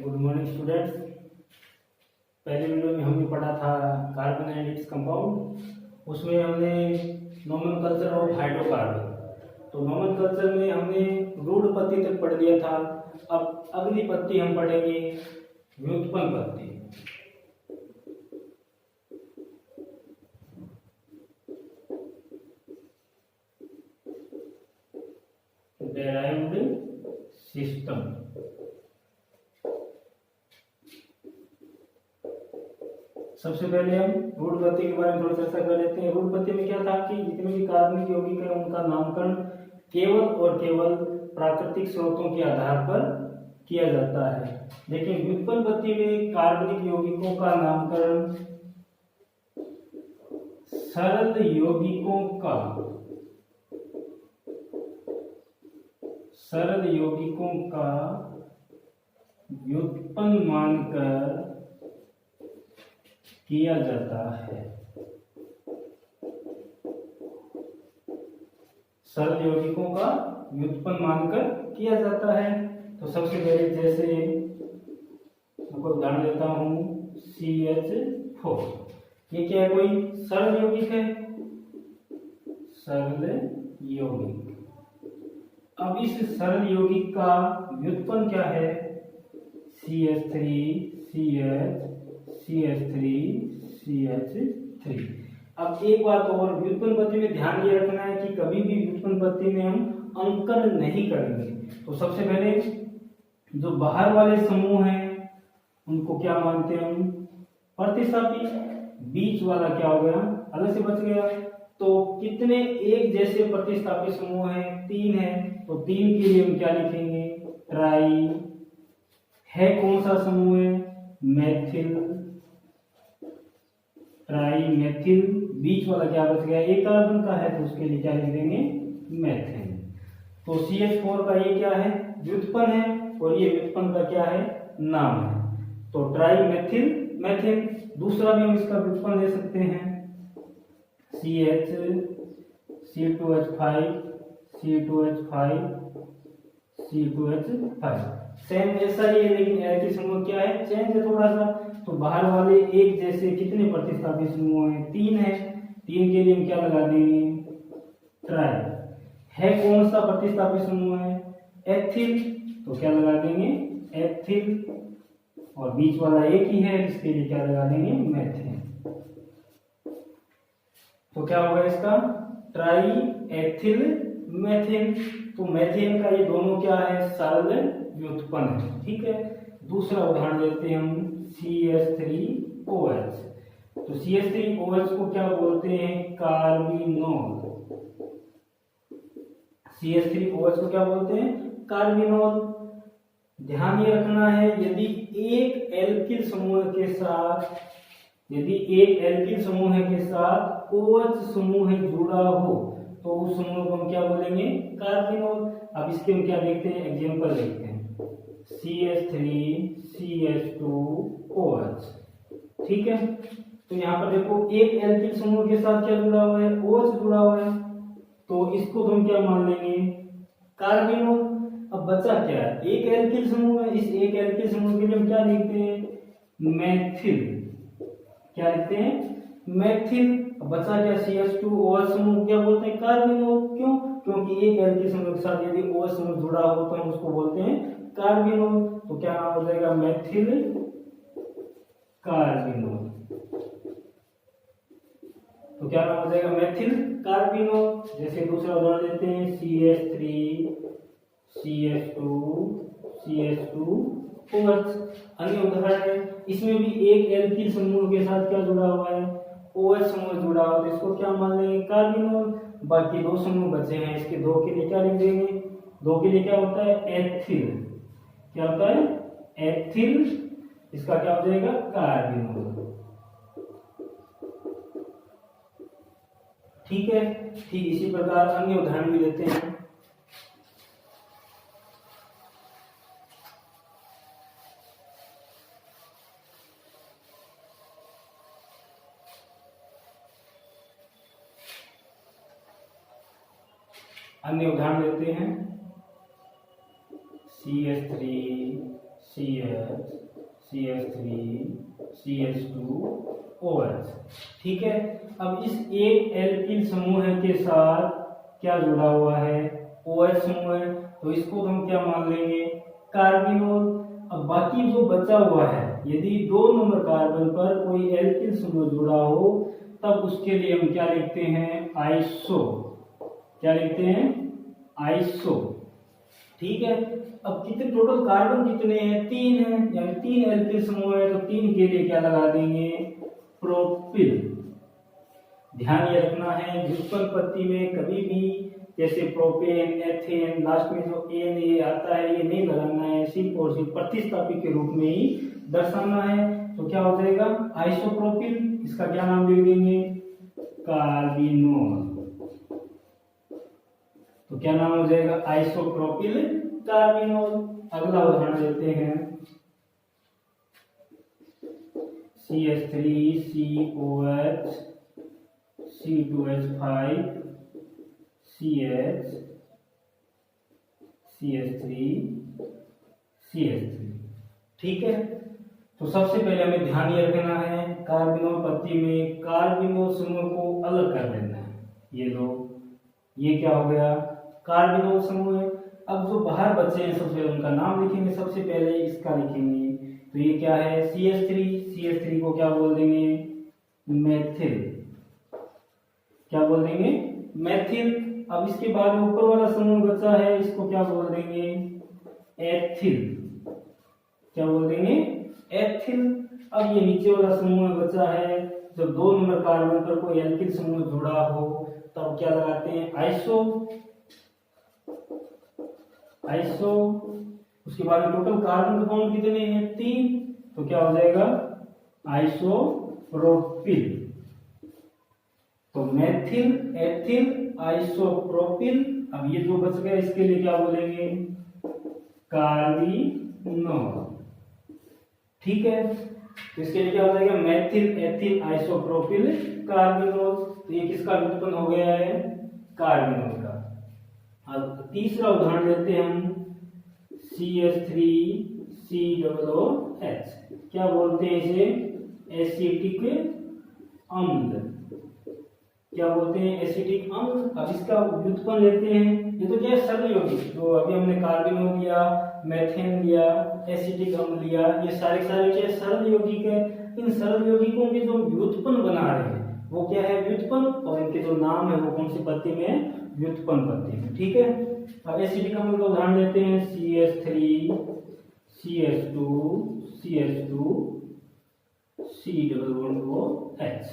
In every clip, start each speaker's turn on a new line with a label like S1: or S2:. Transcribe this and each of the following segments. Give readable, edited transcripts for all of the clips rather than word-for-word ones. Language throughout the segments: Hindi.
S1: Good morning students. पहले वीडियो में हमने पढ़ा था कार्बन एंड इट्स कंपाउंड। उसमें हमने नोमेनक्लेचर ऑफ हाइड्रोकार्बन, तो नोमेनक्लेचर में हमने रूढ़ पत्ती तक पढ़ लिया था। अब अगली पत्ती हम पढ़ेंगे व्युत्पन्न पत्ती। Derived system. सबसे पहले हम रूढ़ पत्ती के बारे में थोड़ी चर्चा कर लेते हैं। रूढ़ पत्ती में क्या था कि जितने भी कार्बनिक यौगिक है उनका नामकरण केवल और केवल प्राकृतिक स्रोतों के आधार पर किया जाता है, लेकिन व्युत्पन्न पत्ती में कार्बनिक यौगिकों का नामकरण सरल यौगिकों का व्युत्पन्न मानकर किया जाता है। सरल यौगिकों का व्युत्पन्न मानकर किया जाता है। तो सबसे पहले जैसे मैं उदाहरण देता हूं CH4, ये क्या है? कोई सरल यौगिक है, सरल यौगिक। अब इस सरल यौगिक का व्युत्पन्न क्या है? CH3 CH CH3 CH3। अब एक बात और, व्युत्पन्न पत्ती में ध्यान ये रखना है कि कभी भी व्युत्पन्न पत्ती में हम अंकन नहीं करेंगे। तो सबसे पहले जो बाहर वाले समूह हैं उनको क्या मानते हैं हम? प्रतिस्थापी। बीच वाला क्या हो गया? अलग से बच गया। तो कितने एक जैसे प्रतिस्थापी समूह हैं? 3 है। तो 3 के लिए हम क्या लिखेंगे? ट्राई। है कौन सा समूह है? मेथिल। Try methyl. बीच वाला क्या बच गया? एक कार्बन का है, तो उसके लिए क्या लिख देंगे? मेथेन। तो CH4 का ये क्या है? व्युत्पन्न है, और ये व्युत्पन्न का क्या है? नाम है। तो ट्राई मेथिल मेथेन। दूसरा भी हम इसका व्युत्पन्न ले सकते हैं, CH C2H5 C2H5 C2H5। Same ऐसा ही है, लेकिन एल्किल समूह क्या है? चेंज है थोड़ा सा। तो बाहर वाले एक जैसे कितने प्रतिस्थापी समूह हैं? 3 है। 3 के लिए हम क्या लगा देंगे? ट्राई। है कौन सा प्रतिस्थापी समूह है? एथिल। तो क्या लगा देंगे? एथिल। और बीच वाला एक ही है, इसके लिए क्या लगा देंगे? मेथेन। तो क्या होगा इसका? Try ethyl methane. तो मेथेन का ये दोनों क्या है? सरल व्युत्पन्न है। ठीक है। दूसरा उदाहरण लेते हैं हम CH3OH। तो CH3OH को क्या बोलते हैं? कार्बिनोल। CH3OH को क्या बोलते हैं? कार्बिनोल। ध्यान ये रखना है, यदि एक एल्किल समूह के साथ OH समूह जुड़ा हो तो उस समूह को हम क्या बोलेंगे? कार्बिनोल। अब इसके हम क्या देखते हैं? एग्जांपल देखते हैं। CH3 CH2OH। ठीक है। तो यहाँ पर देखो, एक एल्किल समूह के साथ क्या जुड़ा हुआ है? OH जुड़ा हुआ है, तो इसको हम क्या मान लेंगे? कार्बिनोल। अब बचा क्या है? एक एल्किल समूह है। इस एक एल्किल समूह के लिए हम क्या लिखते हैं? मेथिल। क्या लिखते हैं? मेथिल। बचा क्या? CH2OH समूह क्या बोलते हैं? कार्बिनोल। क्यों? क्योंकि एक एल्किल समूह के साथ यदि OH समूह जुड़ा हो तो हम उसको बोलते हैं कार्बिनोल। तो क्या नाम हो जाएगा? Methyl carbinol. तो क्या नाम हो जाएगा? Methyl carbinol. जैसे दूसरा उदाहरण लेते हैं CH3 CH2 CH2OH। अन्य उदाहरण है, इसमें भी एक एल्किल समूह के साथ क्या जुड़ा हुआ है? OH समूह जुड़ा हुआ है, तो इसको क्या मान लेंगे? कार्बिनोल। बाकी 2 समूह बचे हैं, इसके 2 के लिए क्या लिख देंगे? 2 के लिए क्या होता है? एथिल। क्या होता है? एथिल। इसका क्या हो जाएगा? कार्बिनोल। ठीक है। ठीक इसी प्रकार अन्य उदाहरण भी लेते हैं। अन्य उदाहरण लेते हैं CH3 CH CH3 CH2OH। ठीक है, अब इस एक एल्किल समूह के साथ क्या जुड़ा हुआ है, OH समूह है, तो इसको हम क्या मान लेंगे, कार्बिनोल। अब बाकी जो बचा हुआ है, यदि 2 नंबर कार्बन पर कोई एल्किल समूह जुड़ा हो तब उसके लिए हम क्या लिखते हैं, आइसो। क्या लिखते हैं, आइसो। ठीक है, अब कितने टोटल कार्बन कितने हैं, 3 हैं, यानी 3 एल्किल समूह है, तो 3 के लिए क्या लगा देंगे, प्रोपिल। ध्यान ये रखना है व्युत्पन्न पत्ती में कभी भी जैसे प्रोपेन, एथेन, लास्ट में जो एन ये आता है ये नहीं लगाना है, सिर्फ और सिर्फ प्रतिस्थापी के रूप में ही दर्शाना है। तो क्या हो जाएगा, आइसोप्रोपिल। इसका क्या नाम लिख देंगे, कार्बिनोल। तो क्या नाम हो जाएगा, आइसोप्रोपिल कार्बिनोल। अगला उदाहरण लेते हैं, CH3COH C2H5 CH CH3 CH3। ठीक है, तो सबसे पहले हमें ध्यान ये रखना है कार्बिनोल पत्ती में कार्बिनोल समूह को अलग कर देना है। ये दो, ये क्या हो गया, कार्बिनोल समूह है। अब जो बाहर बचे हैं सबसे उनका नाम लिखेंगे, सबसे पहले इसका लिखेंगे। तो ये क्या है, CH3, CH3 को क्या बोल देंगे, मेथिल। क्या बोल देंगे, मेथिल। अब इसके बाद ऊपर वाला समूह बचा है, इसको क्या बोल देंगे, एथिल। क्या बोल देंगे, एथिल। अब ये नीचे वाला समूह बचा है, जब 2 नंबर कार्बन पर कोई एल्किल समूह जुड़ा हो तब क्या लगाते हैं, आइसो। आइसो। उसके बाद टोटल कार्बन काउंट कितने हैं, 3, तो क्या हो जाएगा, आइसोप्रोपिल। तो मेथिल, एथिल, आइसोप्रोपिल। अब ये जो बच गया इसके लिए क्या बोलेंगे, कार्बिनोल। ठीक है, तो इसके लिए क्या हो जाएगा, मेथिल, एथिल, आइसोप्रोपिल, कार्बिनोल। तो ये किसका व्युत्पन्न हो गया है, कार्बिनोल का। अब तीसरा उदाहरण लेते हैं हम, CH3COOH। क्या बोलते हैं इसे, एसिटिक अम्ल। क्या बोलते हैं, एसिटिक अम्ल। अब इसका व्युत्पन्न लेते हैं, ये तो क्या है, सरल यौगिक। जो अभी हमने कार्बिनोल लिया, मेथेन लिया, एसिटिक अम्ल लिया, ये सारे सारे क्या सरल यौगिक है। इन सरल यौगिकों के जो व्युत्पन्न बना रहे हैं वो क्या है, व्युत्पन्न। और इनके जो नाम है वो कौन सी पत्ती में, व्युत्पन्न पत्ती में। ठीक है, अब एसिटिक अम्ल का उदाहरण लेते हैं, CH3 CH2 CH2 C=OH।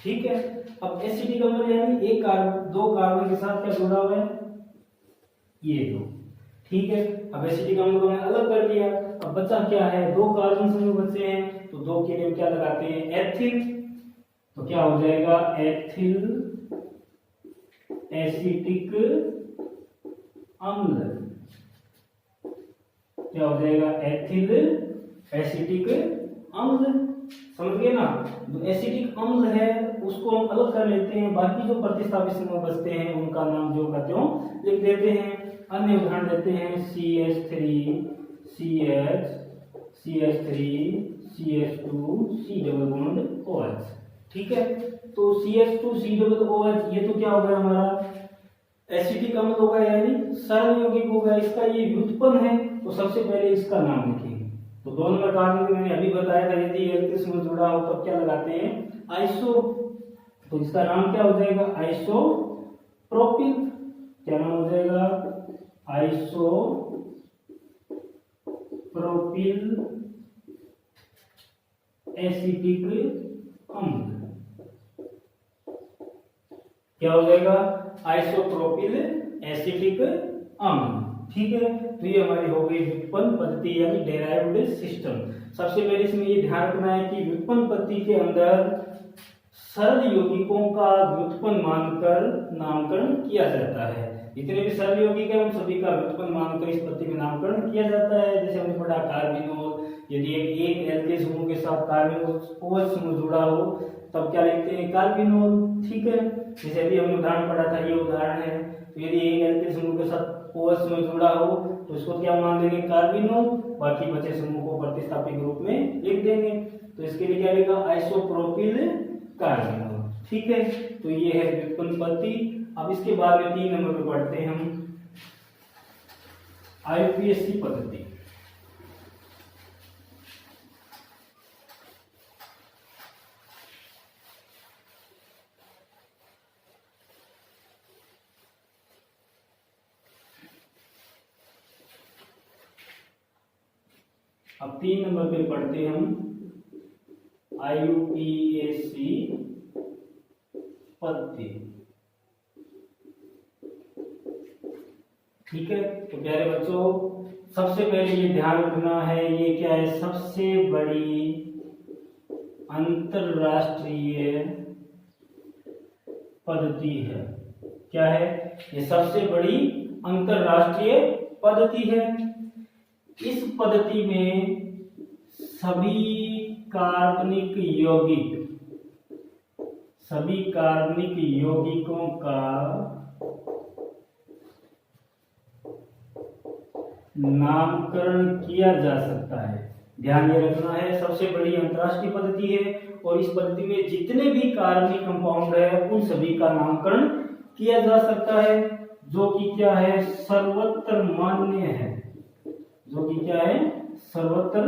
S1: ठीक है, अब एसिटिक अम्ल यानी एक कार्बन, 2 कार्बन के साथ क्या जुड़ा हुआ है, ये दो। ठीक है, अब एसिटिक अम्ल को मैंने अलग कर लिया। अब बचा क्या है, 2 कार्बन समूह बचे हैं, तो 2 के लिए क्या लगाते हैं, एथिल। तो क्या हो जाएगा, एथिल एसिटिक अम्ल। क्या हो जाएगा, एथिल एसिटिक अम्ल। समझ गए ना, जो एसिटिक अम्ल है उसको हम अलग कर लेते हैं, बाकी जो प्रतिस्थापित समूह बचते हैं उनका नाम जो का त्यों लिख देते हैं। अन्य उदाहरण देते हैं, CH3 CH CH3 CH2 C=OH। ठीक है, तो CH2 C=OH ये तो क्या हो गया हमारा, एसिटिक अम्ल होगा, यानी सरल यौगिक होगा। इसका ये व्युत्पन्न है, तो सबसे पहले इसका नाम लिखेंगे। तो 2 नंबर कार्बन में मैंने अभी बताया था, यदि एल्किल समूह जुड़ा हो तब क्या लगाते हैं, आइसो। तो इसका नाम क्या हो जाएगा, आइसोप्रोपिल। क्या नाम हो जाएगा, आइसोप्रोपिल एसिटिक अम्ल। क्या हो जाएगा, आइसोप्रोपिल एसिटिक अम्ल। ठीक है, तो ये हमारी हो गई व्युत्पन्न पद्धति यानी डेराइव्ड सिस्टम। सबसे पहले इसमें ये ध्यान रखना है कि व्युत्पन्न पद्धति के अंदर सरल यौगिकों का व्युत्पन्न मानकर नामकरण किया जाता है। जितने भी सरल यौगिक है उन सभी का व्युत्पन्न मानकर इस पद्धति में नामकरण किया जाता है। जैसे हमने पढ़ा कार्बिनोल, यदि एक एल्किल समूह के साथ कार्बिनोल OH समूह जुड़ा हो तब क्या लिखते हैं, कार्बिनोल। ठीक है, जैसे अभी हमने उदाहरण पढ़ा था, ये उदाहरण है। तो यदि एक एल्किल समूह के साथ OH समूह जुड़ा हो तो इसको क्या मान लेंगे, कार्बिनोल। बाकी बचे समूह को को प्रतिस्थापित रूप में लिख देंगे। तो इसके लिए क्या लिखा, आइसोप्रोपिल कार्बोनॉल। ठीक है, तो ये है व्युत्पन्न पद्धति। अब इसके बाद में 3 नंबर पे पढ़ते हैं हम आईपीएससी पद्धति। अब 3 नंबर पे पढ़ते हैं हम आईयूपीएसी पद्धति। ठीक है, तो प्यारे बच्चों सबसे पहले ये ध्यान रखना है, ये क्या है, सबसे बड़ी अंतरराष्ट्रीय पद्धति है। क्या है, ये सबसे बड़ी अंतरराष्ट्रीय पद्धति है। इस पद्धति में सभी कार्बनिक यौगिकों का नामकरण किया जा सकता है। ध्यान ये रखना है, सबसे बड़ी अंतरराष्ट्रीय पद्धति है और इस पद्धति में जितने भी कार्बनिक कंपाउंड है उन सभी का नामकरण किया जा सकता है, जो कि क्या है, सर्वत्र मान्य है। जो कि क्या है, सर्वत्र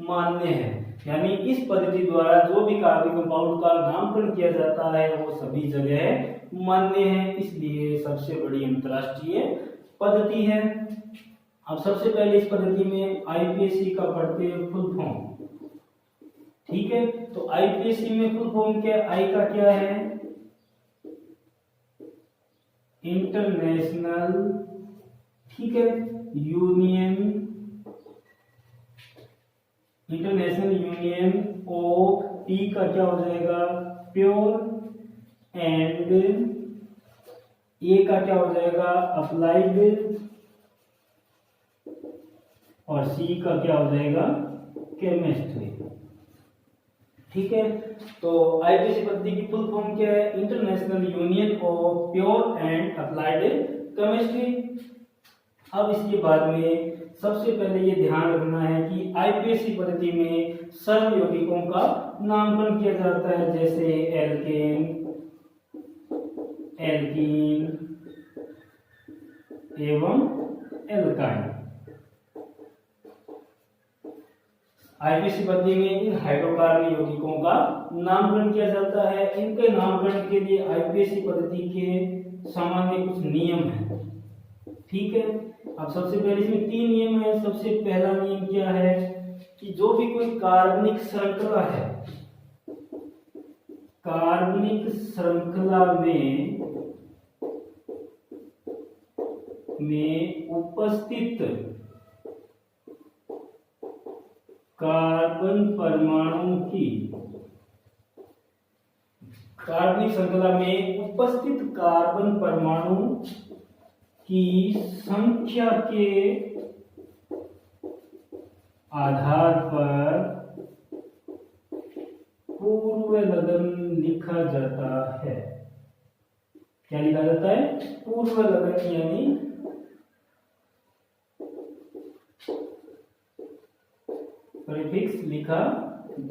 S1: मान्य है। यानी इस पद्धति द्वारा जो भी कार्बनिक कंपाउंड का नामकरण किया जाता है वो सभी जगह मान्य है, इसलिए सबसे बड़ी अंतरराष्ट्रीय पद्धति है। अब सबसे पहले इस पद्धति में आईपीएससी का पढ़ते हैं फुल फॉर्म। ठीक है, तो आईपीएससी में फुल फॉर्म क्या, आई का क्या है, इंटरनेशनल, ठीक है, इंटरनेशनल यूनियन ऑफ, पी का क्या हो जाएगा, प्योर, एंड ए का क्या हो जाएगा, अप्लाइड, और सी का क्या हो जाएगा, केमिस्ट्री। ठीक है, तो आईपीएससी पद्धति की फुल फॉर्म क्या है, international union of pure and applied chemistry. अब इसके बाद में सबसे पहले ये ध्यान रखना है कि आईपीएससी पद्धति में सर्व यौगिकों का नामकरण किया जाता है, जैसे एल्केन, एल्कीन एवं एल्काइन। आईपीएससी पद्धति में इन हाइड्रोकार्बन यौगिकों का नामकरण किया जाता है। इनके नामकरण के लिए आईपीएससी पद्धति के सामान्य कुछ नियम हैं। ठीक है, अब सबसे पहले इसमें 3 नियम है। सबसे पहला नियम क्या है कि जो भी कोई कार्बनिक श्रृंखला है, कार्बनिक श्रृंखला में उपस्थित कार्बन परमाणु की, कार्बनिक श्रृंखला में उपस्थित कार्बन परमाणु की संख्या के आधार पर पूर्व लगन लिखा जाता है। क्या लिखा जाता है, पूर्व लगन, यानी प्रीफिक्स लिखा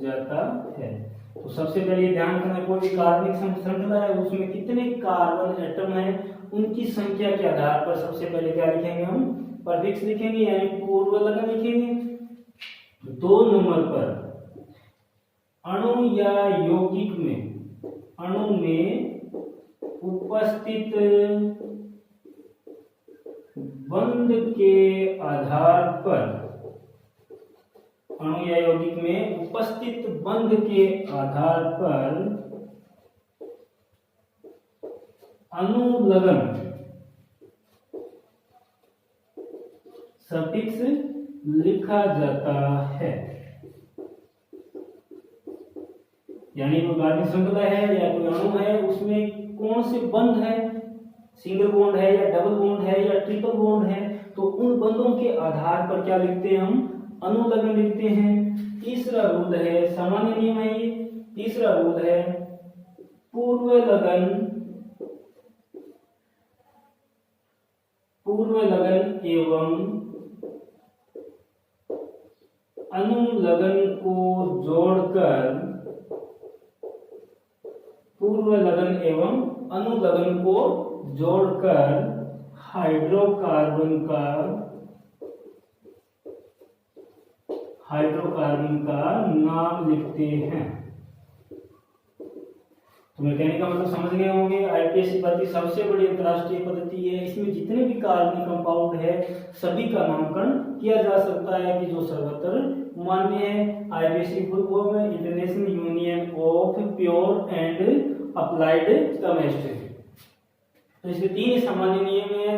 S1: जाता है। तो सबसे पहले ध्यान रखना, कोई भी कार्बनिक श्रृंखला है उसमें कितने कार्बन एटम है उनकी संख्या के आधार पर सबसे पहले क्या लिखेंगे, हम प्रीफिक्स लिखेंगे, यानी पूर्व लगन लिखेंगे। 2 नंबर पर अणु या यौगिक में, अणु में उपस्थित बंध के आधार पर, अणु या यौगिक में उपस्थित बंध के आधार पर अनुलग्न सफिक्स लिखा जाता है। यानी कोई कार्बनिक श्रृंखला है या कोई अणु है उसमें कौन से बंध है, सिंगल बॉन्ड है या डबल बॉन्ड है या ट्रिपल बॉन्ड है, तो उन बंधों के आधार पर क्या लिखते हैं, हम अनुलग्न लिखते हैं। तीसरा रूल है, सामान्य नियम है ये, तीसरा रूल है पूर्व लगन एवं अनुलग्न को जोड़कर पूर्व लग्न एवं अनुलग्न को जोड़कर हाइड्रोकार्बन का नाम लिखते हैं। तुम्हें कहने का मतलब समझ गए होंगे। आईपीएससी पद्धति सबसे बड़ी अंतरराष्ट्रीय पद्धति है। इसमें जितने भी कार्बनिक कंपाउंड है सभी का नामकरण किया जा सकता है कि जो सर्वत्र मान्य है। आईपीएससी फुल फॉर्म है international union of pure and applied chemistry. तो इसमें 3 सामान्य नियम है।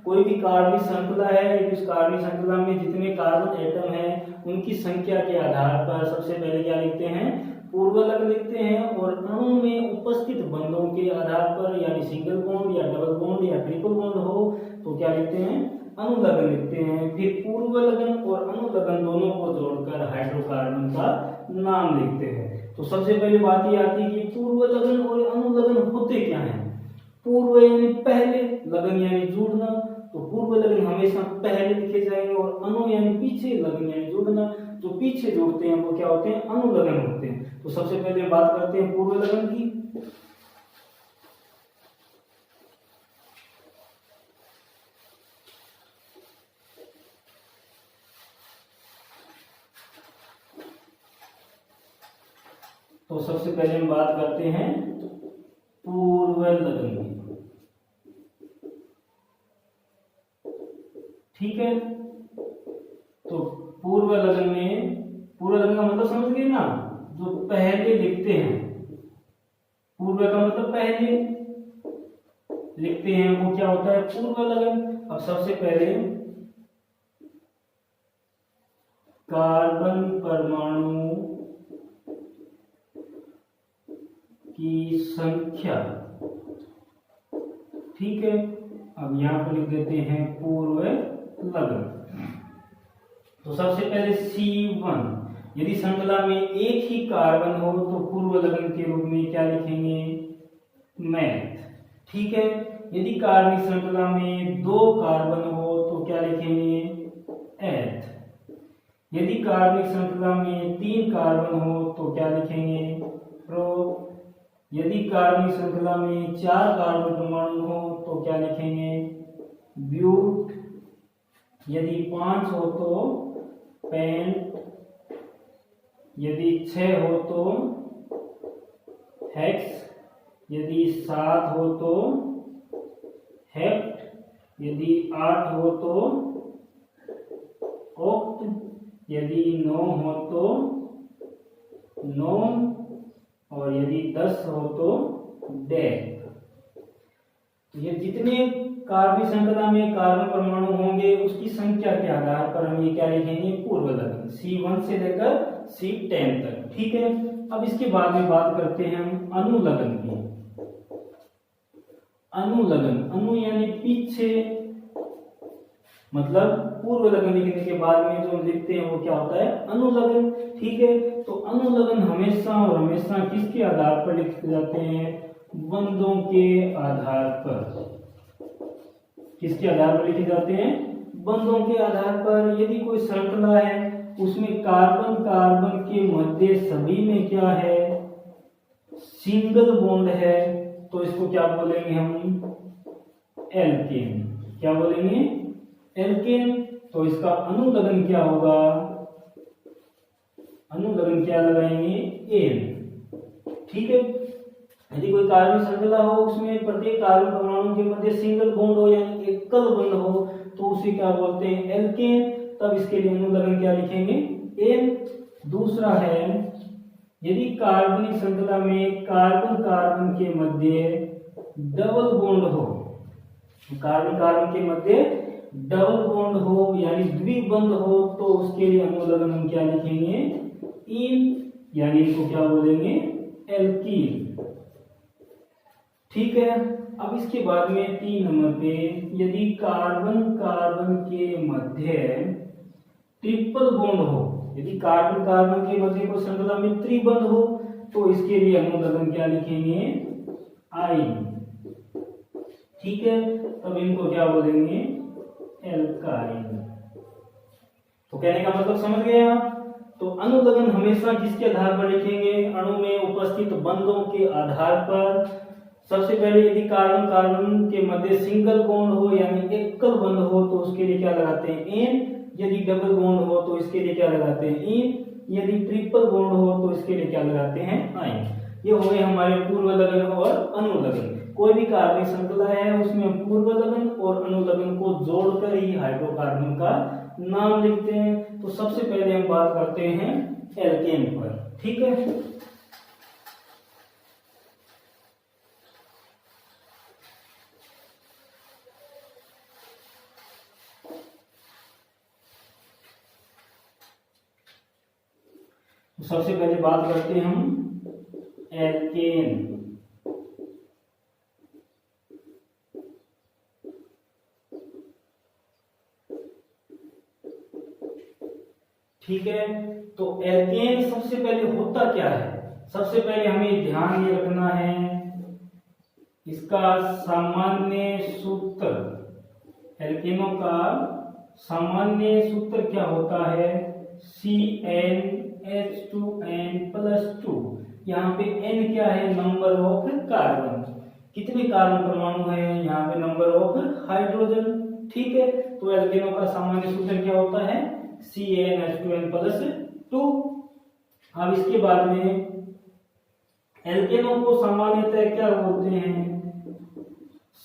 S1: कोई भी कार्बनिक श्रृंखला है, उस कार्बनिक श्रृंखला में जितने कार्बन एटम है उनकी संख्या के आधार पर सबसे पहले क्या लिखते हैं, पूर्व लग्न लिखते हैं, और अणु में उपस्थित बंधों के आधार पर यानी सिंगल बॉन्ड या डबल बॉन्ड या ट्रिपल बॉन्ड हो तो क्या लिखते हैं, अनुलग्न लिखते हैं। फिर पूर्व लग्न और अनुलग्न दोनों को जोड़कर हाइड्रोकार्बन का नाम लिखते हैं। तो सबसे पहले बात ये आती है कि पूर्व लग्न और अनुलग्न होते क्या हैं। पूर्व यानी पहले, लगन यानी जुड़ना, तो पूर्व लगन हमेशा पहले लिखे जाएंगे, और अनु यानी पीछे, लगन यानी जुड़ना, जो पीछे जुड़ते हैं वो क्या होते हैं, अनुलग्न होते हैं। तो सबसे पहले बात करते हैं पूर्व लगन की। तो सबसे पहले हम बात करते हैं पूर्व लगन की। ठीक है, तो पूर्व लगन में, पूर्व लगन का मतलब समझ गए ना, जो पहले लिखते हैं, पूर्व का मतलब पहले लिखते हैं वो क्या होता है, पूर्व लगन। अब सबसे पहले कार्बन परमाणु की संख्या, ठीक है, अब यहां पर लिख देते हैं पूर्व लगन। तो सबसे पहले C1, यदि श्रृंखला में एक ही कार्बन हो तो पूर्व लगन के रूप में क्या लिखेंगे, मैथ। ठीक है, यदि कार्बनिक श्रृंखला में 2 कार्बन हो तो क्या लिखेंगे, एथ। यदि कार्बनिक श्रृंखला में 3 कार्बन हो तो क्या लिखेंगे, प्रो। यदि कार्बनिक श्रृंखला में 4 कार्बन परमाणु हो तो क्या लिखेंगे, ब्यूट। यदि 5 हो तो पेंट, यदि 6 हो तो हेक्स, यदि 7 हो तो हेप्ट, यदि 8 हो तो ऑक्ट, यदि 9 हो तो नोन, और यदि 10 हो तो डेक। ये जितने कार्बनिक श्रृंखला में कार्बन परमाणु होंगे उसकी संख्या के आधार पर हम ये क्या लिखेंगे, पूर्व लगन, C1 से लेकर C10 तक। ठीक है, अब इसके बाद में बात करते हैं हम अनुलग्न की। अनुलग्न, अनु यानी पीछे, मतलब पूर्व लगन लिखने के बाद में जो हम लिखते हैं वो क्या होता है, अनुलग्न। ठीक है, तो अनुलग्न हमेशा और हमेशा किसके आधार पर लिखे जाते हैं, बंधों के आधार पर। किसके आधार पर लिखे जाते हैं, बंधों के आधार पर। यदि कोई श्रृंखला है उसमें कार्बन कार्बन के मध्य सभी में क्या है, सिंगल बॉन्ड है, तो इसको क्या बोलेंगे हम, एल्केन। क्या बोलेंगे, एल्केन। तो इसका अनुलग्न क्या होगा, अनुलग्न क्या लगाएंगे, एन। ठीक है, यदि कोई कार्बन श्रृंखला हो उसमें प्रत्येक कार्बन परमाणु के मध्य सिंगल बॉन्ड हो यानी एकल बंध हो तो उसे क्या बोलते हैं, एल्केन। तब इसके लिए अनुलग्न क्या लिखेंगे, एन। दूसरा है, यदि कार्बनिक श्रृंखला में कार्बन कार्बन के मध्य डबल बॉन्ड हो, कार्बन कार्बन के मध्य डबल बॉन्ड हो यानी द्विबंध हो तो उसके लिए अनुलग्न हम क्या लिखेंगे, इन, यानी इसको क्या बोलेंगे, एल्कीन। ठीक है, अब इसके बाद में 3 नंबर पे, यदि कार्बन कार्बन के मध्य ट्रिपल बॉन्ड हो, यदि कार्बन कार्बन के मध्य को श्रृंखला में त्रिबंध हो तो इसके लिए अनुलग्न क्या लिखेंगे, आइन। ठीक है, तब इनको क्या बोलेंगे, एल्काइन। तो कहने का मतलब समझ गए आप। तो अनुलग्न हमेशा किसके आधार पर लिखेंगे? अणु में उपस्थित बंधों के आधार पर। सबसे पहले यदि कार्बन कार्बन के मध्य सिंगल बॉन्ड हो यानी एकल बंध हो तो उसके लिए क्या लगाते हैं? एन। यदि डबल बॉन्ड हो तो इसके लिए क्या लगाते हैं? इन। यदि ट्रिपल बॉन्ड हो तो इसके लिए क्या लगाते हैं? आइन। ये हो गए हमारे पूर्व लग्न और अनुलग्न। कोई भी कार्बनिक श्रृंखला है उसमें पूर्व लग्न और अनुलग्न को जोड़कर ही हाइड्रोकार्बन का नाम लिखते हैं। तो सबसे पहले हम बात करते हैं एल्केन पर, ठीक है। तो सबसे पहले बात करते हैं हम एल्केन। ठीक है, तो एल्केन सबसे पहले होता क्या है? सबसे पहले हमें ध्यान ये रखना है इसका सामान्य सूत्र। एल्केनों का सामान्य सूत्र क्या होता है? CnH2n+2। यहाँ पे n क्या है? Number of carbon. कितने कार्बन परमाणु है? यहाँ पे नंबर ऑफ हाइड्रोजन। ठीक है, तो एल्केनों का सामान्य सूत्र क्या होता है? CnH2n+2। अब इसके बाद में एल्केनों को सामान्यतः क्या बोलते हैं?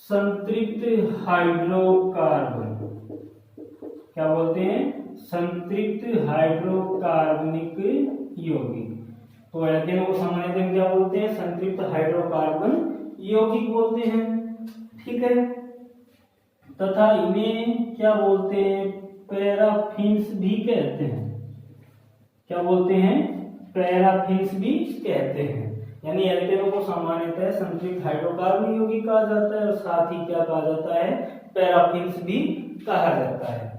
S1: संतृप्त हाइड्रोकार्बन। क्या बोलते हैं? संतृप्त हाइड्रोकार्बनिक यौगिक। तो एल्केनों को सामान्यतः हम क्या बोलते हैं? संतृप्त हाइड्रोकार्बन यौगिक बोलते हैं। ठीक है, तथा इन्हें क्या बोलते हैं? पैराफिन्स भी कहते हैं। क्या बोलते हैं? पैराफिन्स भी कहते हैं। यानी एल्केनों को सामान्यतः संतृप्त हाइड्रोकार्बन यौगिक कहा जाता है और साथ ही क्या कहा जाता है? पैराफिन्स भी कहा जाता है।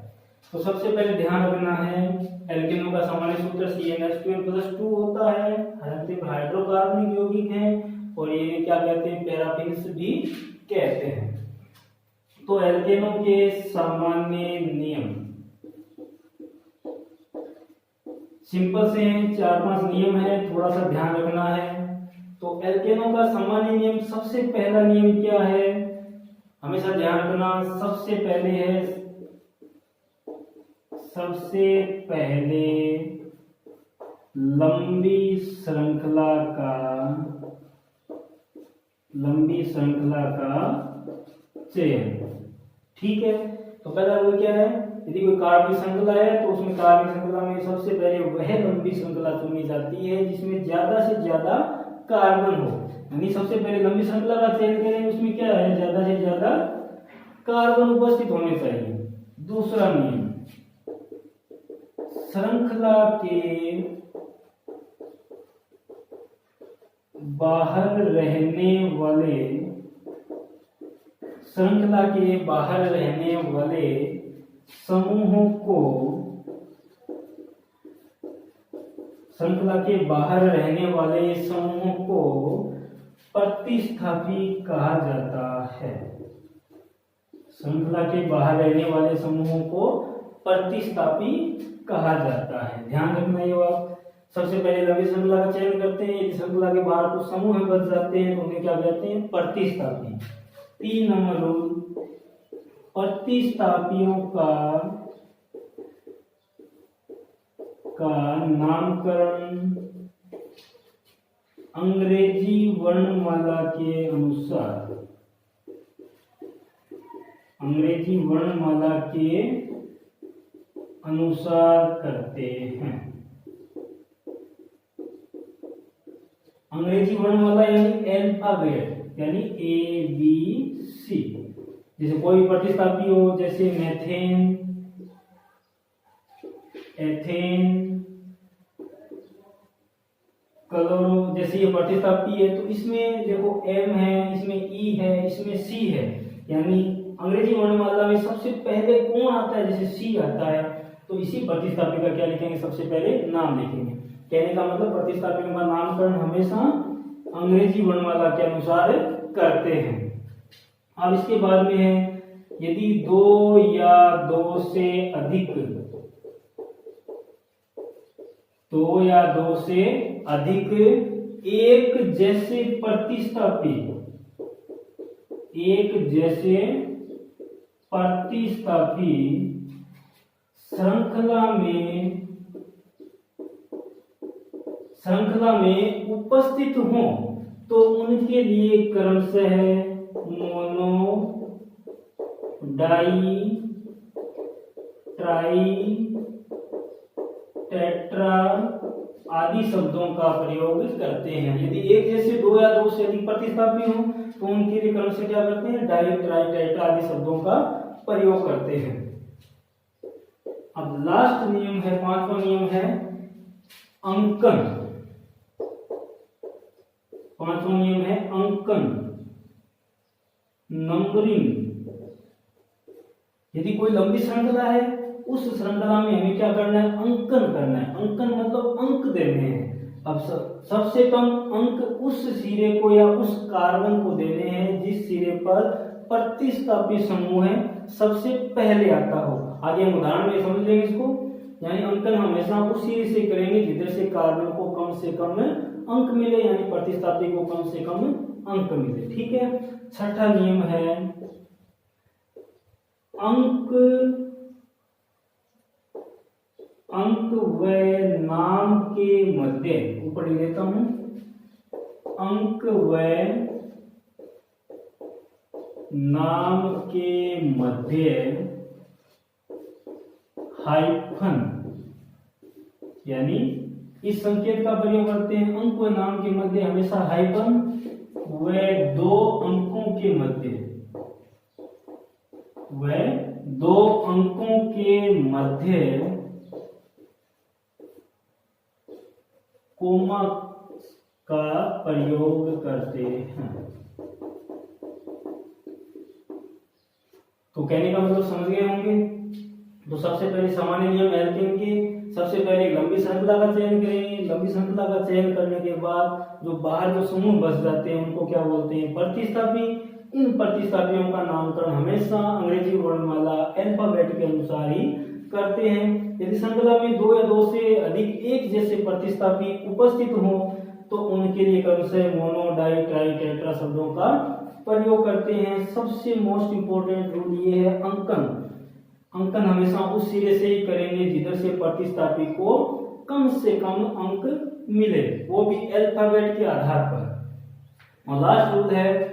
S1: तो सबसे पहले ध्यान रखना है एल्केनों का सामान्य सूत्र CnH2n+2 होता है। संतृप्त हाइड्रोकार्बनिक यौगिक है और ये क्या कहते हैं? पैराफिन्स भी कहते हैं। तो एल्केनों के सामान्य नियम सिंपल से हैं, 4-5 नियम है, थोड़ा सा ध्यान रखना है। तो एल्केनों का सामान्य नियम, सबसे पहला नियम क्या है? हमेशा ध्यान रखना, सबसे पहले लंबी श्रृंखला का चयन। ठीक है, तो पहला रूल क्या है? यदि कोई कार्बनिक श्रृंखला है तो उसमें कार्बनिक श्रृंखला में सबसे पहले वह लंबी श्रृंखला चुनी जाती है जिसमें ज्यादा से ज्यादा कार्बन हो। यानी सबसे पहले लंबी श्रृंखला का चयन करें, उसमें क्या है? ज्यादा से ज्यादा कार्बन उपस्थित होने चाहिए। दूसरा नियम, श्रृंखला के बाहर रहने वाले समूहों को प्रतिस्थापी कहा जाता है। श्रृंखला के बाहर रहने वाले समूहों को प्रतिस्थापी कहा जाता है। ध्यान रखना ये बात। सबसे पहले लंबी श्रृंखला का चयन करते हैं, यदि श्रृंखला के बाहर कुछ समूह बच जाते हैं तो उन्हें क्या कहते हैं? प्रतिस्थापी। 3 नंबर रूल, प्रतिस्थापियों का नामकरण अंग्रेजी वर्णमाला के अनुसार करते हैं। अंग्रेजी वर्णमाला यानी अल्फाबेट, यानी ABC। जैसे कोई प्रतिस्थापी हो, जैसे मेथेन, एथेन, क्लोरो, जैसे ये प्रतिस्थापी है तो इसमें देखो M है, इसमें E है, इसमें C है। यानी अंग्रेजी वर्णमाला में सबसे पहले कौन आता है? जैसे C आता है तो इसी प्रतिस्थापी का क्या लिखेंगे? सबसे पहले नाम लिखेंगे। कहने का मतलब प्रतिस्थापियों का नामकरण हमेशा अंग्रेजी वर्णमाला के अनुसार करते हैं। अब इसके बाद में है, यदि 2 या 2 से अधिक दो या दो से अधिक एक जैसे प्रतिस्थापी, एक जैसे प्रतिस्थापी श्रृंखला में उपस्थित हो तो उनके लिए क्रमशः मोनो, डाई, ट्राई, टेट्रा आदि शब्दों का प्रयोग करते हैं। यदि एक जैसे दो या दो से अधिक प्रतिस्थापी हो तो उनके लिए क्रमशः क्या करते हैं, डाई, ट्राई, टेट्रा आदि शब्दों का प्रयोग करते हैं। अब लास्ट नियम है, पांचवा नियम है अंकन। पांचवा नियम है अंकन, नंबरिंग। यदि कोई लंबी श्रृंखला है, उस श्रृंखला में हमें क्या करना है, अंकन करना है। अंकन मतलब अंक देने हैं। अब सबसे कम अंक उस सिरे को या उस कार्बन को देने हैं जिस सिरे पर प्रतिस्थापी समूह है सबसे पहले आता हो। आगे हम उदाहरण में समझ लेंगे इसको। यानी अंकन हमेशा उस सिरे से करेंगे जिधर से कार्बन को कम से कम अंक मिले, यानी प्रतिस्थापी को कम से कम अंक मिले। ठीक है। छठा नियम है अंक व नाम के मध्य, ऊपर लिख देता हूं, अंक व नाम के मध्य हाइफन, यानी इस संकेत का प्रयोग करते हैं। अंक व नाम के मध्य हमेशा हाइफन व दो अंकों के मध्य, व दो अंकों के मध्य कोमा का प्रयोग करते हैं। तो कहने का मतलब समझ गए होंगे। तो सबसे पहले सामान्य नियम एल्केन के, सबसे पहले एक लंबी श्रृंखला का चयन करेंगे। लंबी श्रृंखला का चयन करने के बाद जो बाहर जो समूह बच जाते हैं उनको क्या बोलते हैं, प्रतिस्थापी। इन प्रतिस्थापियों का नामकरण हमेशा अंग्रेजी वर्णमाला अल्फाबेट के अनुसार ही करते हैं। यदि श्रृंखला में दो या दो से अधिक एक जैसे प्रतिस्थापी उपस्थित हो तो उनके लिए क्रमशः मोनो, डाई, ट्राई, टेट्रा शब्दों का प्रयोग करते हैं। सबसे मोस्ट इंपोर्टेंट रूल ये है अंकन। अंकन हमेशा उस सिरे से ही करेंगे जिधर से प्रतिस्थापी को कम से कम अंक मिले, वो भी अल्फाबेट के आधार पर। और लास्ट रूल है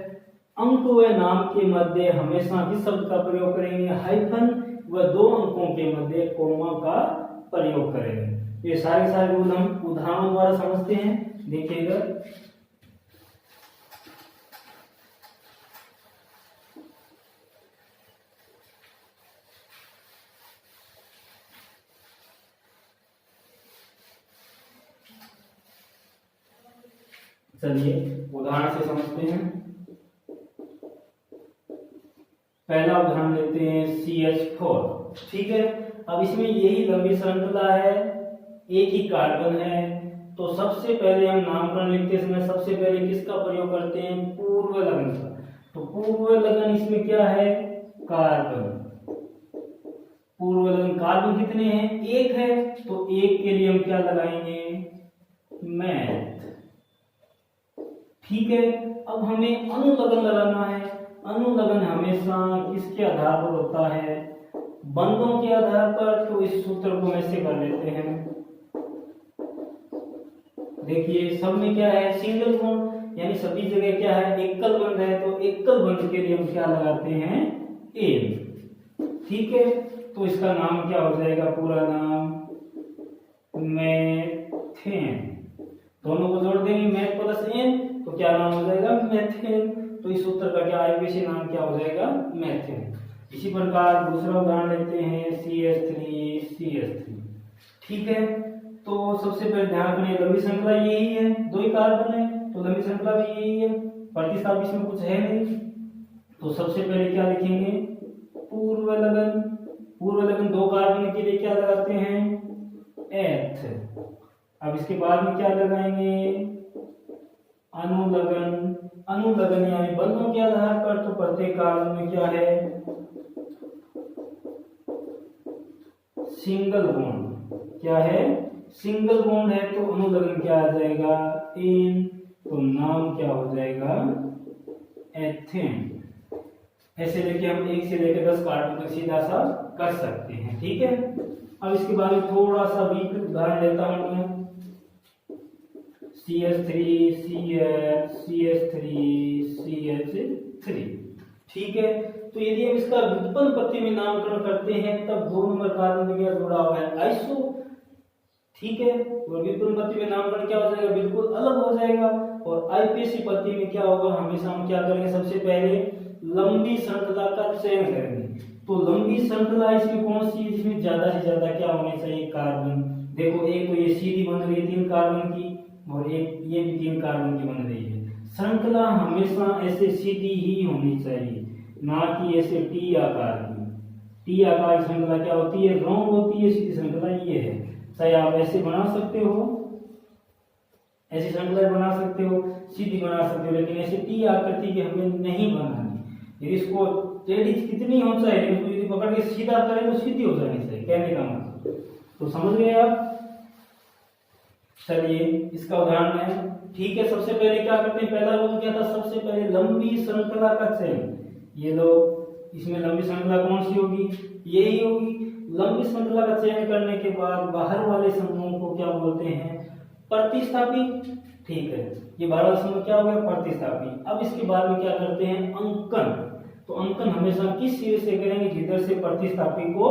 S1: अंक व नाम के मध्य हमेशा किस शब्द का प्रयोग करेंगे, हाइफन, व दो अंकों के मध्य कोमा का प्रयोग करेंगे। ये सारे रूल हम उदाहरणों द्वारा समझते हैं। देखिएगा, चलिए उदाहरण से समझते हैं। पहला उदाहरण लेते हैं CH4। ठीक है। अब इसमें यही लंबी श्रृंखला है, एक ही कार्बन है। तो सबसे पहले हम नामकरण लिखते समय सबसे पहले किसका प्रयोग करते हैं, पूर्व लगन का। तो पूर्व लगन इसमें क्या है, कार्बन। पूर्व लगन कार्बन कितने हैं, एक है, तो एक के लिए हम क्या लगाएंगे, मैथ। ठीक है। अब हमें अनुलगन लगाना है। अनुलगन हमेशा किसके आधार पर होता है, बंधों के आधार पर। तो इस सूत्र को ऐसे कर लेते हैं। देखिए सब में क्या है, सिंगल बॉन्ड, यानी सभी जगह क्या है, एकल बंध है। तो एकल बंध के लिए हम क्या लगाते हैं, एन। ठीक है। तो इसका नाम क्या हो जाएगा, पूरा नाम मेथेन। दोनों को जोड़ देंगे, मैथ प्लस एन, तो क्या नाम हो जाएगा, मेथेन। तो इस सूत्र का क्या आयुर्वेद नाम क्या हो जाएगा, मेथेन। इसी प्रकार दूसरा उदाहरण लेते हैं CH3। ठीक है। तो सबसे पहले ध्यान रखना, लंबी श्रृंखला यही है, दो ही कार्बन है, तो लंबी श्रृंखला भी यही है, प्रतिस्थापी इसमें कुछ है नहीं। तो सबसे पहले क्या लिखेंगे, पूर्व लगन। पूर्व लगन दो कार्बन के लिए क्या लगाते हैं, एथ। अब इसके बाद में क्या लगाएंगे, अनुलगन। अनुलगन यानी बंधों के आधार पर। तो प्रत्येक कार्बन में क्या है, सिंगल बॉन्ड। क्या है, सिंगल बॉन्ड है तो अनुलग्न क्या आ जाएगा, एन, तो नाम क्या हो जाएगा, एथेन। ऐसे लेके हम 1 से लेकर 10 कार्बन तक सीधा सा कर सकते हैं, ठीक है। अब इसके बाद में थोड़ा सा वीक उदाहरण लेता हूं मैं, CH3 CH CH3 CH3, ठीक है। तो यदि हम इसका व्युत्पन्न पत्ती में नामकरण करते हैं तब 2 नंबर कार्बन में क्या जुड़ा हुआ है, आइसो, ठीक है। और व्युत्पन्न पत्ती में नामकरण क्या हो जाएगा, बिल्कुल अलग हो जाएगा। और आईपीएसी पत्ती में क्या होगा, हमेशा हम क्या करेंगे, सबसे पहले लंबी श्रृंखला का चयन करेंगे। तो लंबी श्रृंखला इसमें कौन सी है जिसमें ज्यादा से ज्यादा क्या होने चाहिए, कार्बन। देखो एक तो ये सीधी बन रही है 3 कार्बन की, और एक ये भी 3 कार्बन की बन रही है। श्रृंखला हमेशा ऐसे सीधी ही होनी चाहिए, ना कि ऐसे टी आकार की। टी आकार की श्रृंखला क्या होती है, रॉन्ग होती है। सीधी श्रृंखला ये है, चाहे आप ऐसे बना सकते हो, ऐसी श्रृंखला बना सकते हो, सीधी बना सकते हो, लेकिन ऐसे टी आकृति की हमें नहीं बनानी। यदि इसको टेढ़ी कितनी हो चाहिए, लेकिन यदि पकड़ के सीधा करें तो सीधी हो जानी चाहिए, कहने का मतलब। तो समझ गए आप। चलिए इसका उदाहरण है, ठीक है। सबसे पहले क्या करते हैं, पहला रूल क्या था, सबसे पहले लंबी श्रृंखला का चयन। ये लो, इसमें लंबी श्रृंखला कौन सी होगी, यही होगी। लंबी श्रृंखला का चयन करने के बाद बाहर वाले समूह को क्या बोलते हैं, प्रतिस्थापी, ठीक है। ये बाहर वाला समूह क्या हो गया, प्रतिस्थापी। अब इसके बाद में क्या करते हैं, अंकन। तो अंकन हमेशा किस सिरे से करेंगे, जिधर से प्रतिस्थापी को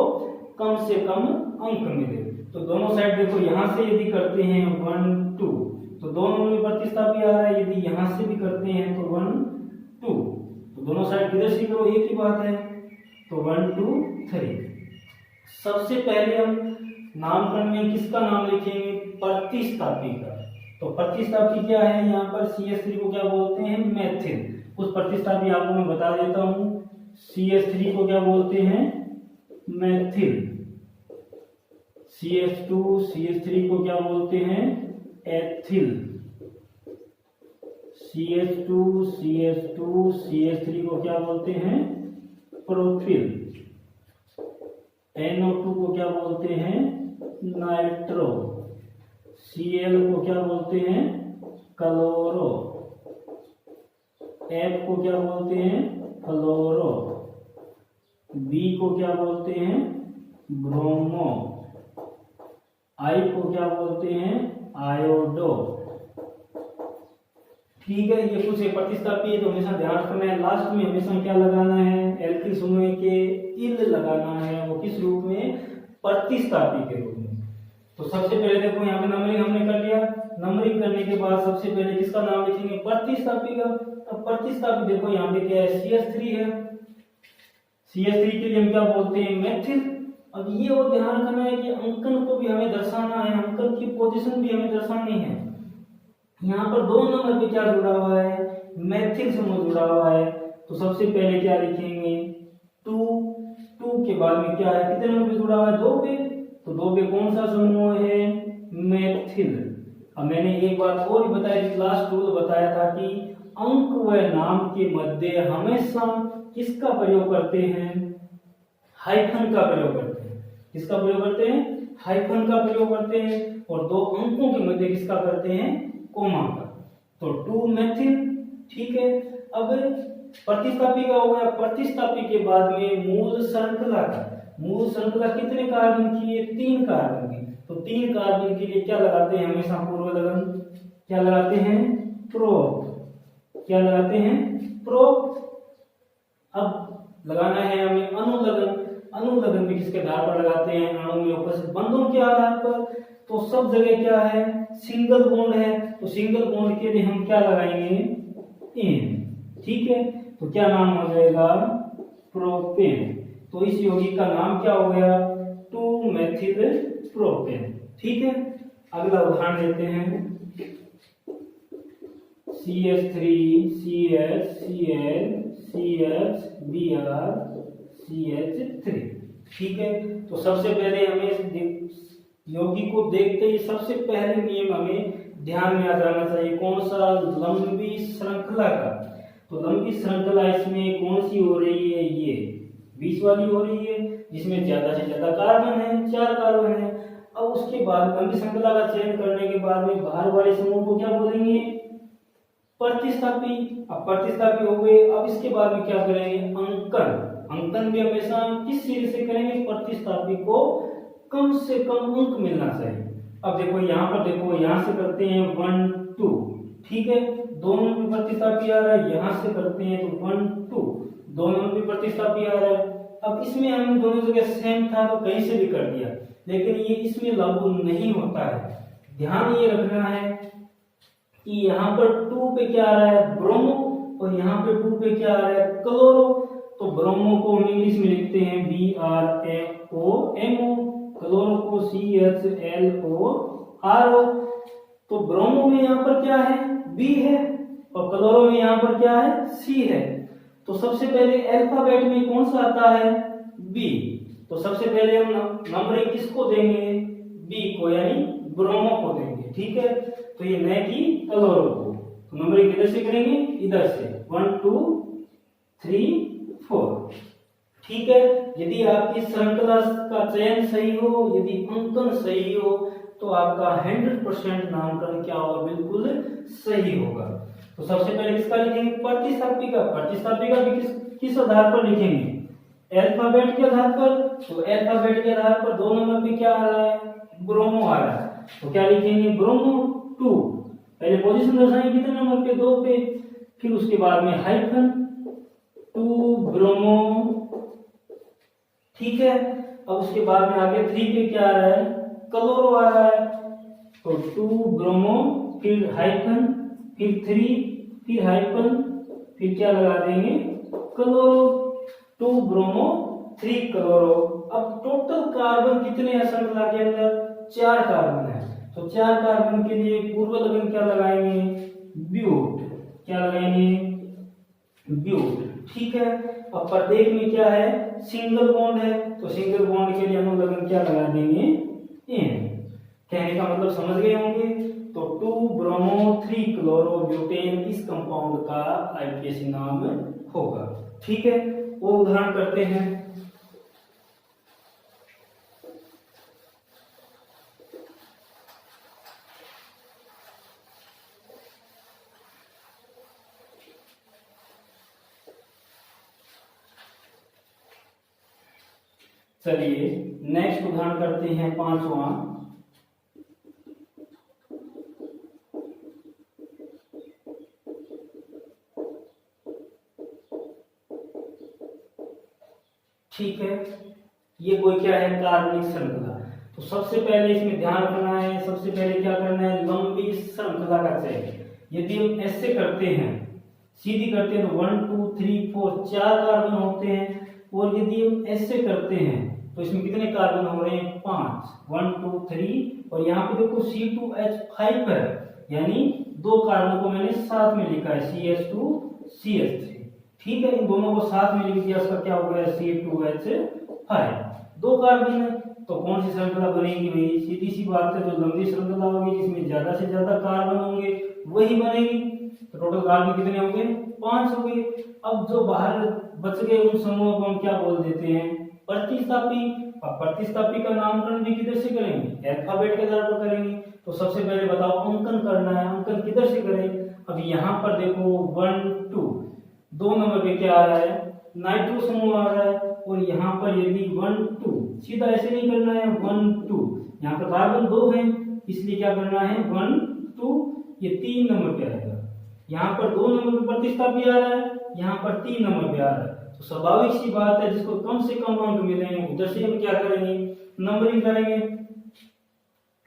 S1: कम से कम अंक मिले। तो दोनों साइड देखो, यहां से यदि करते हैं 1 2, तो दोनों में प्रतिस्थापी आ रहा है। यदि यहां से भी करते हैं तो 1 2, तो दोनों साइड किधर से करो, एक ही बात है। तो 1 2 3। सबसे पहले हम नामकरण में किसका नाम लिखेंगे, प्रतिस्थापी का। तो प्रतिस्थापी क्या है, यहाँ पर CH3 को क्या बोलते हैं, मेथिल। उस प्रतिस्थापी आपको मैं बता देता हूं, CH3 को क्या बोलते हैं, मेथिल। CH2 CH3 को क्या बोलते हैं, एथिल। CH2 CH2 CH3 को क्या बोलते हैं, प्रोपिल। NO2 को क्या बोलते हैं, नाइट्रो। Cl को क्या बोलते हैं, क्लोरो। F को क्या बोलते हैं, फ्लोरो। B को क्या बोलते हैं, ब्रोमो। I को क्या बोलते हैं, आयोडो। ठीक है, ये कुछ प्रतिस्थापी है तो हमेशा ध्यान रखना है। लास्ट में हमेशा क्या लगाना है, एल्किल समूह के इल लगाना है, वो किस रूप में, प्रतिस्थापी के रूप में। तो सबसे पहले देखो यहाँ पे नंबरिंग हमने कर लिया। नंबरिंग करने के बाद सबसे पहले किसका नाम लिखेंगे, प्रतिस्थापी का। अब प्रतिस्थापी देखो यहाँ पे क्या है, CH3 है। CH3 के लिए हम क्या बोलते हैं, मेथिल। अब ये और ध्यान रखना है कि अंकन को भी हमें दर्शाना है, अंकन की पोजीशन भी हमें दर्शानी है। यहाँ पर 2 नंबर पे क्या जुड़ा हुआ है, मेथिल समूह जुड़ा हुआ है। तो सबसे पहले क्या लिखेंगे, 2 के बाद में क्या है, कितने नंबर पे जुड़ा हुआ है, 2 पे। तो 2 पे कौन सा समूह है, मेथिल। अब मैंने एक बात और भी बताई थी, लास्ट रूल बताया था कि अंक व नाम के मध्य हमेशा किसका प्रयोग करते हैं, हाइफन का प्रयोग करते हैं। किसका प्रयोग करते हैं, हाइफन का प्रयोग करते हैं। और 2 अंकों के मध्य किसका करते हैं, कोमा का। तो 2 मेथिल, ठीक है। अब प्रतिस्थापी का हो गया। प्रतिस्थापी के बाद में मूल श्रृंखला का। मूल श्रृंखला कितने कार्बन की है, 3 कार्बन की। तो 3 कार्बन के लिए क्या लगाते हैं, हमेशा पूर्व लगन क्या लगाते हैं, प्रोप। क्या लगाते हैं, प्रोप। अब लगाना है हमें अनुलग्न। अनुलग्न भी किसके आधार पर लगाते हैं, अणु में उपस्थित बंधों के आधार पर। तो सब जगह क्या है, सिंगल बॉन्ड है। तो सिंगल बॉन्ड के लिए हम क्या लगाएंगे, एन, ठीक है। तो क्या नाम हो जाएगा, प्रोपेन। तो इस यौगिक का नाम क्या हो गया, 2 मेथिल प्रोपेन, ठीक है। अगला उदाहरण लेते हैं, CH3 CH Cl CH Br CH3, ठीक है। तो सबसे पहले हमें यौगिक को देखते ही सबसे पहले नियम हमें ध्यान में आ जाना चाहिए, कौन सा, लंबी श्रृंखला का। तो लंबी श्रृंखला इसमें कौन सी हो रही है, ये 20 वाली हो रही है, जिसमें ज्यादा से ज्यादा कार्बन है, 4 कार्बन है। अब उसके बाद लंबी श्रृंखला का चयन करने के बाद में बाहर वाले समूह को क्या बोलेंगे, प्रतिस्थापी। अब प्रतिस्थापी हो गए, अब इसके बाद में क्या करेंगे, अंकन। अंकन भी हमेशा किस सीरीज से करेंगे, प्रतिस्थापी को कम से कम अंक मिलना चाहिए। अब देखो यहाँ पर, देखो यहाँ से करते हैं 1 2, ठीक है, दोनों में प्रतिस्थापी आ रहा है, यहाँ से करते हैं तो 1 2, दोनों में प्रतिस्थापी आ रहा है। अब इसमें हम दोनों जगह सेम था तो कहीं से भी कर दिया, लेकिन ये इसमें लागू नहीं होता है। ध्यान ये रखना है कि यहाँ पर 2 पे क्या आ रहा है, ब्रोमो, और यहाँ पे 2 पे क्या आ रहा है, क्लोरो। तो ब्रोमो को हम इंग्लिश में लिखते हैं BROMO, क्लोरो को CHLORO। तो ब्रोमो में यहाँ पर क्या है, B है, और क्लोरो में यहाँ पर क्या है, C है। तो सबसे पहले अल्फाबेट में कौन सा आता है, B। तो सबसे पहले हम नंबरिंग किसको देंगे, B को, यानी ब्रोमो को देंगे, ठीक है। तो ये न कि क्लोरो को। तो नंबरिंग किधर से करेंगे, इधर से 1 2 3 4, ठीक है। यदि आपकी श्रृंखला का चयन सही हो, यदि अंकन सही हो, तो आपका 100% नामकरण क्या होगा, बिल्कुल सही होगा। तो सबसे पहले किसका लिखेंगे, प्रतिस्थापी का। प्रतिस्थापी का भी किस आधार पर लिखेंगे, अल्फाबेट के आधार पर। तो अल्फाबेट के आधार पर 2 नंबर पे क्या आ रहा है, ब्रोमो आ रहा है, तो क्या लिखेंगे, ब्रोमो 2। पहले पोजीशन दर्शाएंगे कितने नंबर पे, 2 पे, फिर उसके बाद में हाइफन 2 ब्रोमो, ठीक है। अब उसके बाद में आगे 3 पे क्या आ रहा है, क्लोरो आ रहा है, तो 2 ब्रोमो, फिर हाइफन, फिर 3, फिर हाइफन, फिर क्या लगा देंगे, क्लोरो, 2 ब्रोमो 3 क्लोरो। अब टोटल कार्बन कितने हैं श्रृंखला के अंदर, 4 कार्बन है। तो 4 कार्बन के लिए पूर्व लगन क्या लगाएंगे, ब्यूट, क्या लगाएंगे, ब्यूट, ठीक है। अब प्रत्येक में क्या है, सिंगल बॉन्ड है, तो सिंगल बॉन्ड के लिए अनुलग्न क्या लगा देंगे, एन। कहने का मतलब समझ गए होंगे। तो 2 ब्रोमो 3 क्लोरो ब्यूटेन इस कंपाउंड का आईपीएसी नाम होगा, ठीक है। वो उदाहरण करते हैं। चलिए नेक्स्ट उदाहरण करते हैं, 5वां। ठीक है, ये कोई क्या है, कार्बनिक श्रृंखला। तो सबसे पहले इसमें ध्यान रखना है, सबसे पहले क्या करना है, लंबी श्रृंखला का चयन। यदि हम ऐसे करते हैं, सीधी करते हैं, तो 1 2 3 4 4 कार्बन होते हैं। और यदि हम ऐसे करते हैं तो इसमें कितने कार्बन हो रहे हैं, 5, 1 2 3, और यहाँ पे देखो C2H5 है, यानी 2 कार्बन को मैंने साथ में लिखा है, CH2 CH3, ठीक है। इन दोनों को साथ में लिख दिया, उसका क्या हो गया, C2H5। 2 कार्बन है, तो कौन सी श्रृंखला बनेगी भाई, सीधी सी बात है, जो लंबी श्रृंखला होगी जिसमें ज्यादा से ज्यादा कार्बन होंगे वही बनेगी। तो टोटल कार्बन कितने होंगे, 5 होंगे। अब जो बाहर बच गए उन समूहों को हम क्या बोल देते हैं, प्रतिस्थापी। अब प्रतिस्थापी का नामकरण भी किधर से करेंगे, अल्फाबेट के आधार पर करेंगे। तो सबसे पहले बताओ, अंकन करना है, अंकन किधर से करें। अब यहाँ पर देखो 1 2, 2 नंबर पे क्या आ रहा है, नाइट्रो समूह आ रहा है। और यहाँ पर यदि 1 2, सीधा ऐसे नहीं करना है, 1 2, यहाँ पर कार्बन 2 है, इसलिए क्या करना है, 1 2, ये 3 नंबर पे आएगा। यहाँ पर 2 नंबर पे प्रतिस्थापी आ रहा है, यहाँ पर 3 नंबर पे आ रहा है। तो स्वाभाविक सी बात है, जिसको कम से कम अंक मिलेंगे उधर से हम क्या करेंगे, नंबरिंग करेंगे।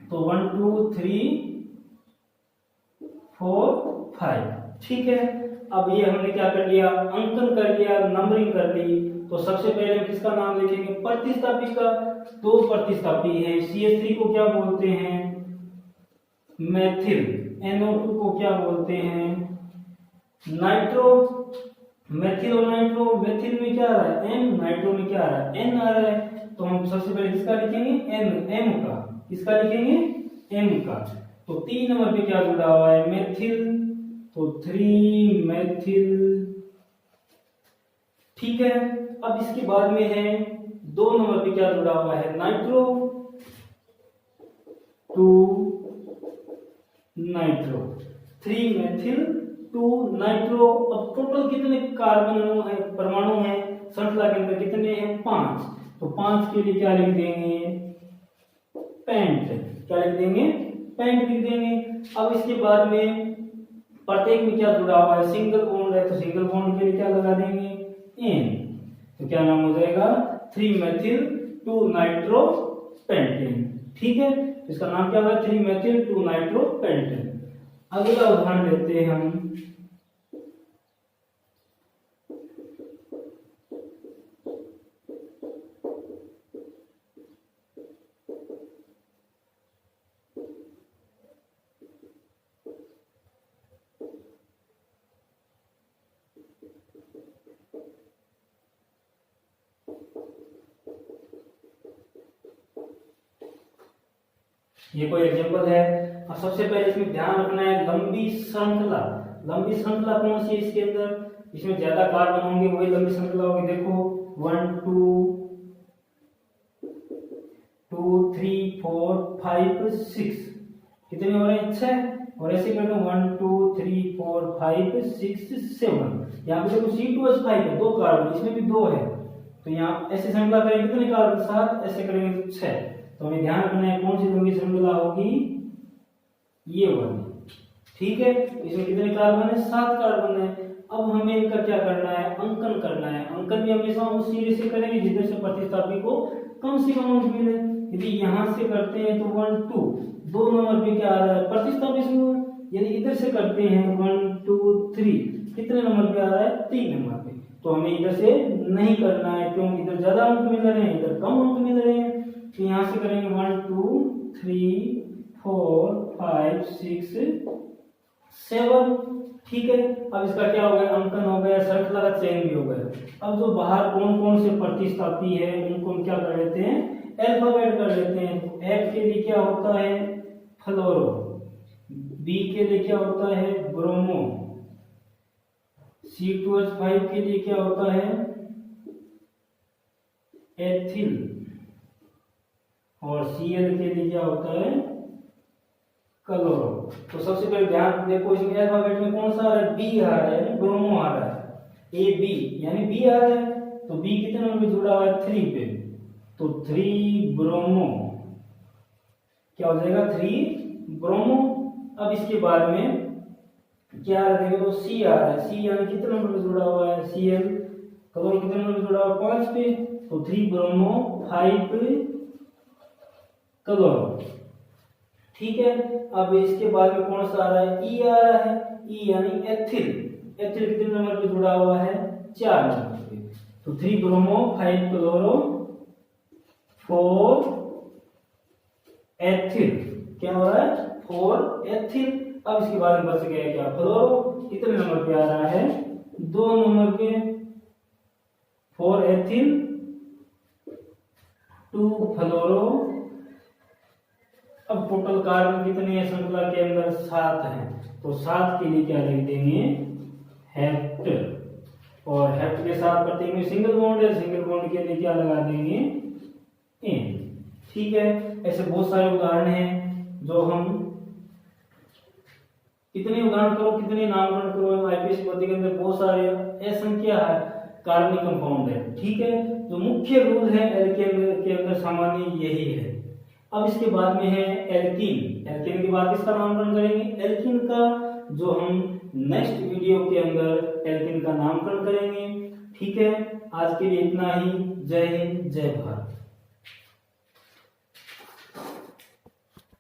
S1: तो 1 2 3 4 5, ठीक है। अब ये हमने क्या कर लिया, अंकन कर लिया, नंबरिंग कर ली। तो सबसे पहले हम किसका नाम लिखेंगे, प्रतिस्थापी का। 2 प्रतिस्थापी हैं, CH3 को क्या बोलते हैं, मेथिल। NO2 को क्या बोलते हैं, नाइट्रो। मेथिल और नाइट्रो, मेथिल में क्या आ रहा है, M, नाइट्रो में क्या आ रहा है, N आ रहा है। तो हम सबसे पहले किसका लिखेंगे, M का। किसका लिखेंगे, M का। तो 3 नंबर पे क्या जुड़ा हुआ है, मेथिल, तो 3 मेथिल, ठीक है। अब इसके बाद में है 2 नंबर पे क्या जुड़ा हुआ है, नाइट्रो। 2 nitro, 3 methyl 2 nitro. अब टोटल कितने कार्बन अणु है, परमाणु है श्रृंखला के अंदर, कितने हैं 5। तो 5 के लिए क्या लिख देंगे, पेंट। क्या लिख देंगे, पेंट लिख देंगे। अब इसके बाद में प्रत्येक में क्या जुड़ा हुआ है, सिंगल बॉन्ड है, तो सिंगल बॉन्ड के लिए क्या लगा देंगे, एन। तो क्या नाम हो जाएगा, 3 मेथिल 2 नाइट्रो पेंटेन। ठीक है, इसका नाम क्या होगा, 3 मेथिल 2 नाइट्रो पेंटेन। अगला उदाहरण लेते हैं हम। ये कोई एग्जांपल है। अब सबसे पहले इसमें ध्यान रखना है लंबी श्रृंखला। लंबी श्रृंखला कौन सी है इसके अंदर, इसमें ज्यादा कार्बन होंगे वही लंबी श्रृंखला होगी। देखो 1 2 2 3 4 5 6 कितने हो रहे हैं, 6। और ऐसे करते 1 2 3 4 5 6 7। यहाँ पे देखो C2H5 है, 2 कार्बन, इसमें भी 2 है। तो यहाँ ऐसे श्रृंखला करेंगे कितने कार्बन, 7। ऐसे करेंगे तो 6। तो हमें ध्यान रखना है कौन सी लंबी श्रृंखला होगी, ये वाली। ठीक है, इसमें कितने कार्बन है, 7 कार्बन है। अब हमें इनका क्या करना है, अंकन करना है। अंकन भी हमेशा उस सीरीज से करेंगे जिधर से प्रतिस्थापी को कम से कम अंक मिले। यदि यहाँ से करते हैं तो 1 2, 2 नंबर पे क्या आ रहा है, प्रतिस्थापी समूह। यदि इधर से करते हैं 1 2 3, कितने नंबर पे आ रहा है, 3 नंबर पे। तो हमें इधर से नहीं करना है, क्योंकि इधर ज्यादा अंक मिल रहे हैं, इधर कम अंक मिल रहे हैं। तो यहाँ से करेंगे 1 2 3 4 5 6 7। ठीक है, अब इसका क्या हो गया, अंकन हो गया, श्रृंखला का चयन भी हो गया। अब जो बाहर कौन कौन से प्रतिस्थापी है उनको हम क्या कर लेते हैं, अल्फाबेट कर लेते हैं। तो F के लिए क्या होता है, फ्लोरो। B के लिए क्या होता है, ब्रोमो। C2H5 के लिए क्या होता है, एथिल। और Cl के लिए क्या होता है, क्लोरो। तो सबसे पहले ध्यान देखो, इसमें अल्फाबेट में कौन सा आ रहा है, B आ रहा है, ब्रोमो आ रहा है, AB यानी B आ रहा है। तो B कितने नंबर पे जुड़ा हुआ है, 3 पे। तो 3 ब्रोमो क्या हो जाएगा, 3 ब्रोमो। अब इसके बाद में क्या आ रहा है, देखो तो C आ रहा है, C यानी कितने नंबर पे जुड़ा हुआ है, Cl। क्लोरो कितने नंबर पे जुड़ा हुआ है, 5 पे। तो 3 ब्रोमो 5 क्लोरो। ठीक है, अब इसके बाद में कौन सा आ रहा है, E आ रहा है, E यानी एथिल। एथिल कितने नंबर पे जुड़ा हुआ है, 4 नंबर पे। तो 3 ब्रोमो 5 क्लोरो 4 एथिल। क्या हो रहा है, 4 एथिल। अब इसके बाद में बच गया क्या, फ्लोरो। कितने नंबर पे आ रहा है, 2 नंबर पे, 4 एथिल 2 फ्लोरो। अब टोटल कार्बन कितने हैं श्रृंखला के अंदर, 7 हैं। तो 7 के लिए क्या लिख देंगे, हेप्ट। और हेप्ट के साथ प्रत्येक में सिंगल बॉन्ड है, सिंगल बॉन्ड के लिए क्या लगा देंगे, एन। ठीक है, ऐसे बहुत सारे उदाहरण हैं जो हम, कितने उदाहरण करो, कितने नामकरण करो, आईपीएस पद्धति के अंदर बहुत सारे असंख्य कार्बनिक कंपाउंड है। ठीक है, जो मुख्य रूल है एल्केन के अंदर सामान्य यही है। अब इसके बाद में है एल्कीन। एल्कीन के बाद किसका नामकरण करेंगे, एल्कीन का, जो हम नेक्स्ट वीडियो के अंदर एल्कीन का नामकरण करेंगे। ठीक है, आज के लिए इतना ही। जय हिंद, जय भारत।